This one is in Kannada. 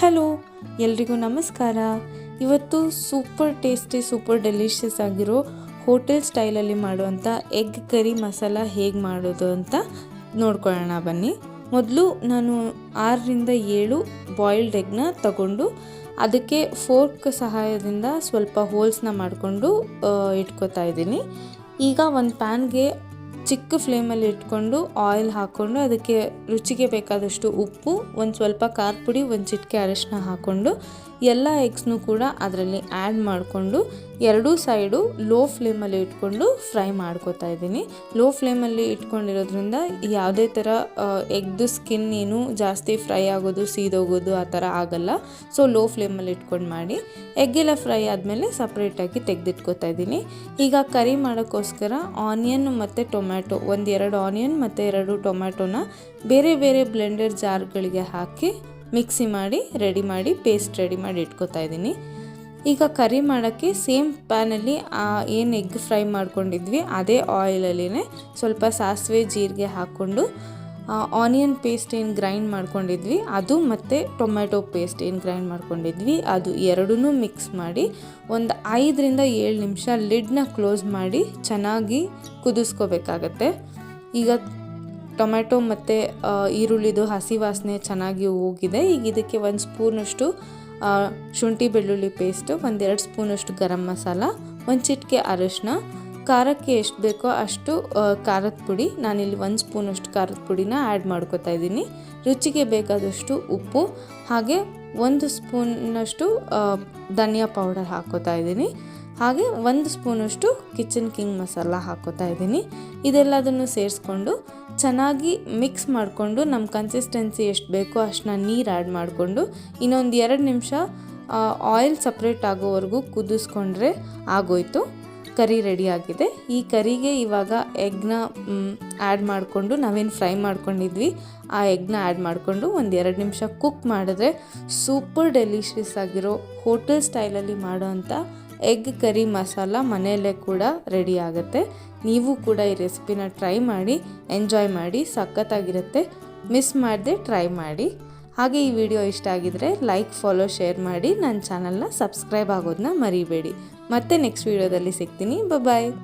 ಹಲೋ, ಎಲ್ರಿಗೂ ನಮಸ್ಕಾರ. ಇವತ್ತು ಸೂಪರ್ ಟೇಸ್ಟಿ, ಸೂಪರ್ ಡೆಲಿಷಿಯಸ್ ಆಗಿರೋ ಹೋಟೆಲ್ ಸ್ಟೈಲಲ್ಲಿ ಮಾಡುವಂಥ ಎಗ್ ಕರಿ ಮಸಾಲ ಹೇಗೆ ಮಾಡೋದು ಅಂತ ನೋಡ್ಕೊಳ್ಳೋಣ ಬನ್ನಿ. ಮೊದಲು ನಾನು 6ರಿಂದ 7 ಬಾಯ್ಲ್ಡ್ ಎಗ್ನ ತಗೊಂಡು ಅದಕ್ಕೆ ಫೋರ್ಕ್ ಸಹಾಯದಿಂದ ಸ್ವಲ್ಪ ಹೋಲ್ಸ್ನ ಮಾಡಿಕೊಂಡು ಇಟ್ಕೋತಾ ಇದ್ದೀನಿ. ಈಗ ಒಂದು ಪ್ಯಾನ್ಗೆ ಚಿಕ್ಕ ಫ್ಲೇಮಲ್ಲಿ ಇಟ್ಕೊಂಡು ಆಯಿಲ್ ಹಾಕ್ಕೊಂಡು ಅದಕ್ಕೆ ರುಚಿಗೆ ಬೇಕಾದಷ್ಟು ಉಪ್ಪು, ಒಂದು ಸ್ವಲ್ಪ ಖಾರ ಪುಡಿ, ಒಂದು ಚಿಟಿಕೆ ಅರಿಶಿನ ಹಾಕ್ಕೊಂಡು ಎಲ್ಲ ಎಗ್ಸ್ನೂ ಕೂಡ ಅದರಲ್ಲಿ ಆ್ಯಡ್ ಮಾಡಿಕೊಂಡು ಎರಡೂ ಸೈಡು ಲೋ ಫ್ಲೇಮಲ್ಲಿ ಇಟ್ಕೊಂಡು ಫ್ರೈ ಮಾಡ್ಕೋತಾ ಇದ್ದೀನಿ. ಲೋ ಫ್ಲೇಮಲ್ಲಿ ಇಟ್ಕೊಂಡಿರೋದ್ರಿಂದ ಯಾವುದೇ ಥರ ಎಗ್ದು ಸ್ಕಿನ್ ಏನು ಜಾಸ್ತಿ ಫ್ರೈ ಆಗೋದು, ಸೀದೋಗೋದು ಆ ಥರ ಆಗಲ್ಲ. ಸೊ ಲೋ ಫ್ಲೇಮಲ್ಲಿ ಇಟ್ಕೊಂಡು ಮಾಡಿ ಎಗ್ಗೆಲ್ಲ ಫ್ರೈ ಆದಮೇಲೆ ಸಪ್ರೇಟಾಗಿ ತೆಗೆದಿಟ್ಕೋತಾ ಇದ್ದೀನಿ. ಈಗ ಕರಿ ಮಾಡೋಕ್ಕೋಸ್ಕರ ಆನಿಯನ್ ಮತ್ತು ಟೊಮ್ಯಾಟೊ, 1-2 ಆನಿಯನ್ ಮತ್ತು 2 ಟೊಮ್ಯಾಟೊನ ಬೇರೆ ಬೇರೆ ಬ್ಲೆಂಡರ್ ಜಾರ್ಗಳಿಗೆ ಹಾಕಿ ಮಿಕ್ಸಿ ಮಾಡಿ ಪೇಸ್ಟ್ ರೆಡಿ ಮಾಡಿ ಇಟ್ಕೋತಾ ಇದ್ದೀನಿ. ಈಗ ಕರಿ ಮಾಡೋಕ್ಕೆ ಸೇಮ್ ಪ್ಯಾನಲ್ಲಿ ಏನು ಎಗ್ ಫ್ರೈ ಮಾಡ್ಕೊಂಡಿದ್ವಿ ಅದೇ ಆಯಿಲಲ್ಲಿನೇ ಸ್ವಲ್ಪ ಸಾಸಿವೆ, ಜೀರಿಗೆ ಹಾಕ್ಕೊಂಡು ಆನಿಯನ್ ಪೇಸ್ಟ್ ಏನು ಗ್ರೈಂಡ್ ಮಾಡ್ಕೊಂಡಿದ್ವಿ ಅದು ಮತ್ತು ಟೊಮ್ಯಾಟೊ ಪೇಸ್ಟ್ ಏನು ಗ್ರೈಂಡ್ ಮಾಡ್ಕೊಂಡಿದ್ವಿ ಅದು ಎರಡೂ ಮಿಕ್ಸ್ ಮಾಡಿ ಒಂದು 5ರಿಂದ 7 ನಿಮಿಷ ಲಿಡ್ನ ಕ್ಲೋಸ್ ಮಾಡಿ ಚೆನ್ನಾಗಿ ಕುದಿಸ್ಕೋಬೇಕಾಗತ್ತೆ. ಈಗ ಟೊಮ್ಯಾಟೊ ಮತ್ತು ಈರುಳ್ಳಿದು ಹಸಿ ವಾಸನೆ ಚೆನ್ನಾಗಿ ಹೋಗಿದೆ. ಈಗ ಇದಕ್ಕೆ 1 ಸ್ಪೂನಷ್ಟು ಶುಂಠಿ ಬೆಳ್ಳುಳ್ಳಿ ಪೇಸ್ಟು, 1-2 ಸ್ಪೂನಷ್ಟು ಗರಂ ಮಸಾಲ, 1 ಚಿಟಿಕೆ ಅರಿಶಿನ, ಖಾರಕ್ಕೆ ಎಷ್ಟು ಬೇಕೋ ಅಷ್ಟು ಖಾರದ ಪುಡಿ, ನಾನಿಲ್ಲಿ 1 ಸ್ಪೂನಷ್ಟು ಖಾರದ ಪುಡಿನ ಆ್ಯಡ್ ಮಾಡ್ಕೋತಾ ಇದ್ದೀನಿ. ರುಚಿಗೆ ಬೇಕಾದಷ್ಟು ಉಪ್ಪು, ಹಾಗೆ 1 ಸ್ಪೂನಷ್ಟು ಧನಿಯಾ ಪೌಡರ್ ಹಾಕ್ಕೋತಾ ಇದ್ದೀನಿ. ಹಾಗೆ 1 ಸ್ಪೂನಷ್ಟು ಕಿಚನ್ ಕಿಂಗ್ ಮಸಾಲ ಹಾಕ್ಕೋತಾ ಇದ್ದೀನಿ. ಇದೆಲ್ಲದನ್ನು ಸೇರಿಸ್ಕೊಂಡು ಚೆನ್ನಾಗಿ ಮಿಕ್ಸ್ ಮಾಡಿಕೊಂಡು ನಮ್ಮ ಕನ್ಸಿಸ್ಟೆನ್ಸಿ ಎಷ್ಟು ಬೇಕೋ ಅಷ್ಟನ್ನ ನೀರು ಆ್ಯಡ್ ಮಾಡಿಕೊಂಡು ಇನ್ನೊಂದು 2 ನಿಮಿಷ ಆಯಿಲ್ ಸಪ್ರೇಟ್ ಆಗೋವರೆಗೂ ಕುದಿಸ್ಕೊಂಡ್ರೆ ಆಗೋಯ್ತು. ಕರಿ ರೆಡಿಯಾಗಿದೆ. ಈ ಕರಿಗೆ ಇವಾಗ ಎಗ್ನ ಆ್ಯಡ್ ಮಾಡಿಕೊಂಡು ನಾವೇನು ಫ್ರೈ ಮಾಡ್ಕೊಂಡಿದ್ವಿ ಆ ಎಗ್ನ ಆ್ಯಡ್ ಮಾಡಿಕೊಂಡು 1-2 ನಿಮಿಷ ಕುಕ್ ಮಾಡಿದ್ರೆ ಸೂಪರ್ ಡೆಲಿಷಿಯಸ್ ಆಗಿರೋ ಹೋಟೆಲ್ ಸ್ಟೈಲಲ್ಲಿ ಮಾಡೋವಂಥ ಎಗ್ ಕರಿ ಮಸಾಲ ಮನೆಯಲ್ಲೇ ಕೂಡ ರೆಡಿ ಆಗುತ್ತೆ. ನೀವು ಕೂಡ ಈ ರೆಸಿಪಿನ ಟ್ರೈ ಮಾಡಿ, ಎಂಜಾಯ್ ಮಾಡಿ, ಸಖತ್ತಾಗಿರುತ್ತೆ. ಮಿಸ್ ಮಾಡದೆ ಟ್ರೈ ಮಾಡಿ. ಹಾಗೆ ಈ ವಿಡಿಯೋ ಇಷ್ಟ ಆಗಿದ್ರೆ ಲೈಕ್, ಫಾಲೋ, ಶೇರ್ ಮಾಡಿ. ನನ್ನ ಚಾನಲ್ನ ಸಬ್ಸ್ಕ್ರೈಬ್ ಆಗೋದನ್ನ ಮರಿಬೇಡಿ. ಮತ್ತೆ ನೆಕ್ಸ್ಟ್ ವಿಡಿಯೋದಲ್ಲಿ ಸಿಗ್ತೀನಿ. ಬಾಯ್.